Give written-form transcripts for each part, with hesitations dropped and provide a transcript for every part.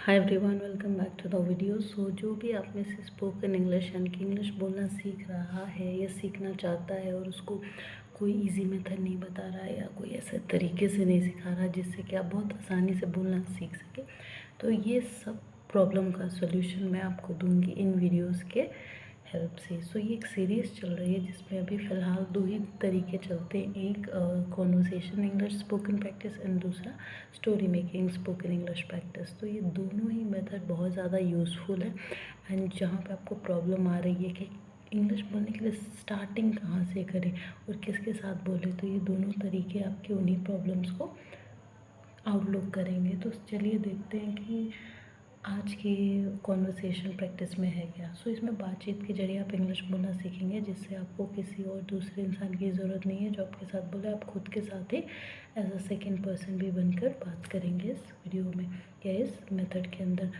Hi everyone, welcome back to the video. So जो भी आप में से स्पोकन इंग्लिश यानी कि इंग्लिश बोलना सीख रहा है या सीखना चाहता है और उसको कोई इजी मेथड नहीं बता रहा है या कोई ऐसे तरीके से नहीं सिखा रहा जिससे कि आप बहुत आसानी से बोलना सीख सके, तो ये सब प्रॉब्लम का सॉल्यूशन मैं आपको दूंगी इन वीडियोस के हेल्प से। सो ये एक सीरीज़ चल रही है जिसमें अभी फ़िलहाल दो ही तरीके चलते हैं, एक conversation English spoken practice and दूसरा story making spoken English practice. तो ये दोनों ही मेथड बहुत ज़्यादा यूज़फुल है। एंड जहाँ पे आपको प्रॉब्लम आ रही है कि इंग्लिश बोलने के लिए स्टार्टिंग कहाँ से करें और किसके साथ बोले, तो ये दोनों तरीके आपके उन्हीं प्रॉब्लम्स को आउटलुक करेंगे। तो चलिए देखते हैं कि आज की कॉन्वर्सेशन प्रैक्टिस में है क्या। सो इसमें बातचीत के जरिए आप इंग्लिश बोलना सीखेंगे जिससे आपको किसी और दूसरे इंसान की ज़रूरत नहीं है जो आपके साथ बोले, आप खुद के साथ ही एज अ सेकेंड पर्सन भी बनकर बात करेंगे इस वीडियो में या इस मेथड के अंदर।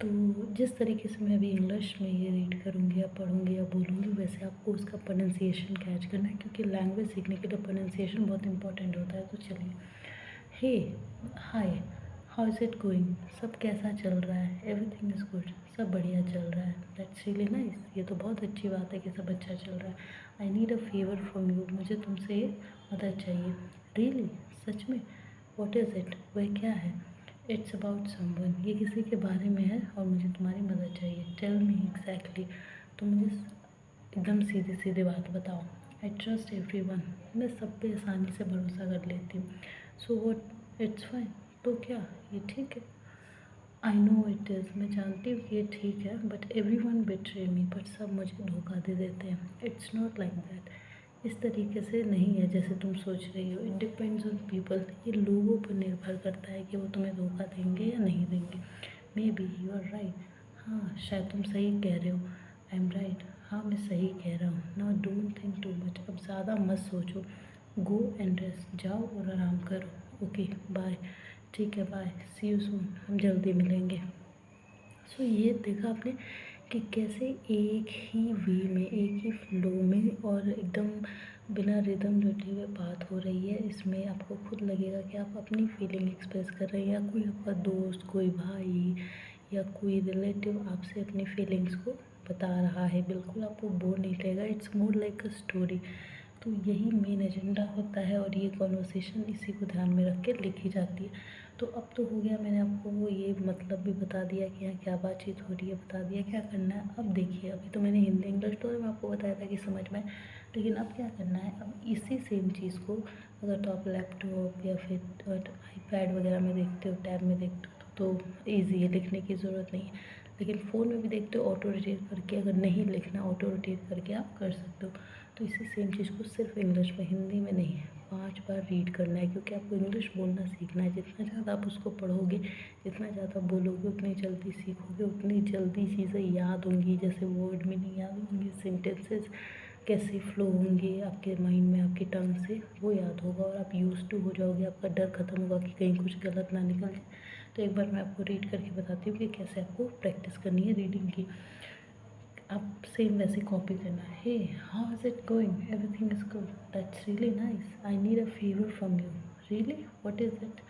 तो जिस तरीके से मैं अभी इंग्लिश में ये रीड करूँगी या पढ़ूँगी या बोलूँगी, वैसे आपको उसका प्रोनाउंसिएशन कैच करना है क्योंकि लैंग्वेज सीखने के लिए प्रोनाउंसिएशन बहुत इंपॉर्टेंट होता है। तो चलिए, हे, हाय, हाउ इज़ इट गोइंग, सब कैसा चल रहा है, एवरीथिंग इज़ गुड, सब बढ़िया चल रहा है, दैट्स रियली नाइस, ये तो बहुत अच्छी बात है कि सब अच्छा चल रहा है। आई need a favour from you, मुझे तुमसे मदद चाहिए। रियली, सच में, व्हाट इज़ इट, वह क्या है। इट्स अबाउट समवन, ये किसी के बारे में है और मुझे तुम्हारी मदद चाहिए। टेल मी एग्जैक्टली, तो मुझे एकदम सीधी सीधी बात बताओ। आई ट्रस्ट एवरी वन, मैं सब पे आसानी से भरोसा कर लेती हूँ। सो वॉट, इट्स फाइन, तो क्या, ये ठीक है। आई नो इट इज़, मैं जानती हूँ कि ये ठीक है, but every one betray me, but सब मुझे धोखा दे देते हैं। इट्स नॉट लाइक दैट, इस तरीके से नहीं है जैसे तुम सोच रही हो। इट डिपेंड्स ऑन पीपल, ये लोगों पर निर्भर करता है कि वो तुम्हें धोखा देंगे या नहीं देंगे। Maybe you are right, हाँ शायद तुम सही कह रहे हो। आई एम राइट, हाँ मैं सही कह रहा हूँ। Now don't think too much, अब ज़्यादा मत सोचो। गो एंड रेस्ट, जाओ और आराम करो। ओके बाय, ठीक है बाय, सी यू सून, हम जल्दी मिलेंगे। सो ये देखा आपने कि कैसे एक ही वे में, एक ही फ्लो में और एकदम बिना रिदम रटे हुए बात हो रही है। इसमें आपको खुद लगेगा कि आप अपनी फीलिंग एक्सप्रेस कर रहे हैं या कोई आपका दोस्त, कोई भाई या कोई रिलेटिव आपसे अपनी फीलिंग्स को बता रहा है। बिल्कुल आपको बोर नहीं लगेगा, it's more like a story. तो यही मेन एजेंडा होता है और ये कॉन्वर्सेशन इसी को ध्यान में रख के लिखी जाती है। तो अब तो हो गया, मैंने आपको वो ये मतलब भी बता दिया कि यहाँ क्या बातचीत हो रही है, बता दिया क्या करना है। अब देखिए, अभी तो मैंने हिंदी इंग्लिश तो मैं आपको बताया था कि समझ में, लेकिन अब क्या करना है। अब इसी सेम चीज़ को अगर तो आप लैपटॉप या फिर आईपैड वगैरह में देखते हो, टैब में देखते हो तो ईजी है, लिखने की ज़रूरत नहीं है। लेकिन फ़ोन में भी देखते हो ऑटो रिटेट करके, अगर नहीं लिखना ऑटो रिटेट करके आप कर सकते हो। तो इसी सेम चीज़ को सिर्फ इंग्लिश में, हिंदी में नहीं, 5 बार रीड करना है क्योंकि आपको इंग्लिश बोलना सीखना है। जितना ज़्यादा आप उसको पढ़ोगे, जितना ज़्यादा बोलोगे, उतनी जल्दी सीखोगे, उतनी जल्दी चीज़ें याद होंगी। जैसे वर्ड मीनिंग याद होंगे, सेंटेंसेस कैसे फ्लो होंगे आपके माइंड में, आपकी टंग से वो याद होगा और आप यूज़ टू हो जाओगे। आपका डर ख़त्म होगा कि कहीं कुछ गलत ना निकल जाए। तो एक बार मैं आपको रीड करके बताती हूँ कि कैसे आपको प्रैक्टिस करनी है रीडिंग की। आप सेम वैसे कॉपी करना है। Hey, how is it going, everything is good, that's really nice, I need a favour from you. Really, what is it,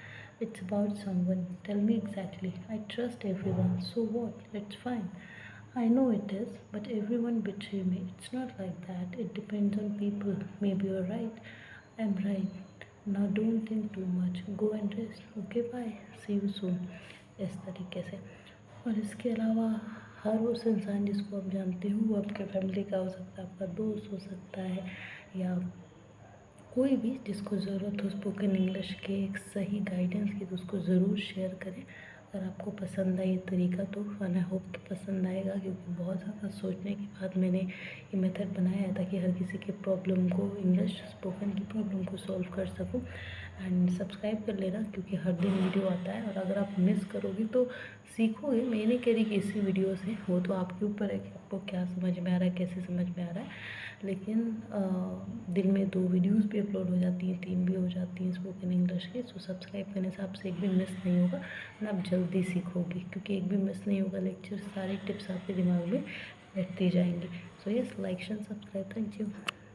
it's about someone, tell me exactly, I trust everyone, so what, it's fine, I know it is, but everyone betray me. It's not like that. It depends on people. Maybe you're right. I'm right. Now don't think too much. Go and rest. Okay, bye. See you soon. इस तरीके से। और इसके अलावा हर उस इंसान जिसको आप जानते हो, वो आपके फैमिली का हो सकता है, आपका दोस्त हो सकता है या कोई भी जिसको ज़रूरत हो स्पोकन इंग्लिश के एक सही गाइडेंस की, तो उसको ज़रूर शेयर करें। अगर आपको पसंद आए ये तरीका तो आई होप कि पसंद आएगा, क्योंकि बहुत ज़्यादा सोचने के बाद मैंने ये मेथड बनाया है ताकि हर किसी के प्रॉब्लम को, इंग्लिश स्पोकन की प्रॉब्लम को सॉल्व कर सकूं। एंड सब्सक्राइब कर लेना क्योंकि हर दिन वीडियो आता है, और अगर आप मिस करोगे तो सीखोगे। मैं नहीं कह रही कि इसी वीडियो से, वो तो आपके ऊपर है कि आपको क्या समझ में आ रहा है, कैसे समझ में आ रहा है। लेकिन दिन में 2 वीडियोस भी अपलोड हो जाती हैं, 3 भी हो जाती हैं स्पोकन इंग्लिश की। सो सब्सक्राइब करने से आपसे एक भी मिस नहीं होगा ना, आप जल्दी सीखोगे क्योंकि एक भी मिस नहीं होगा लेक्चर, सारी टिप्स आपके दिमाग में बैठती जाएंगी। So yes, like and subscribe, thank you.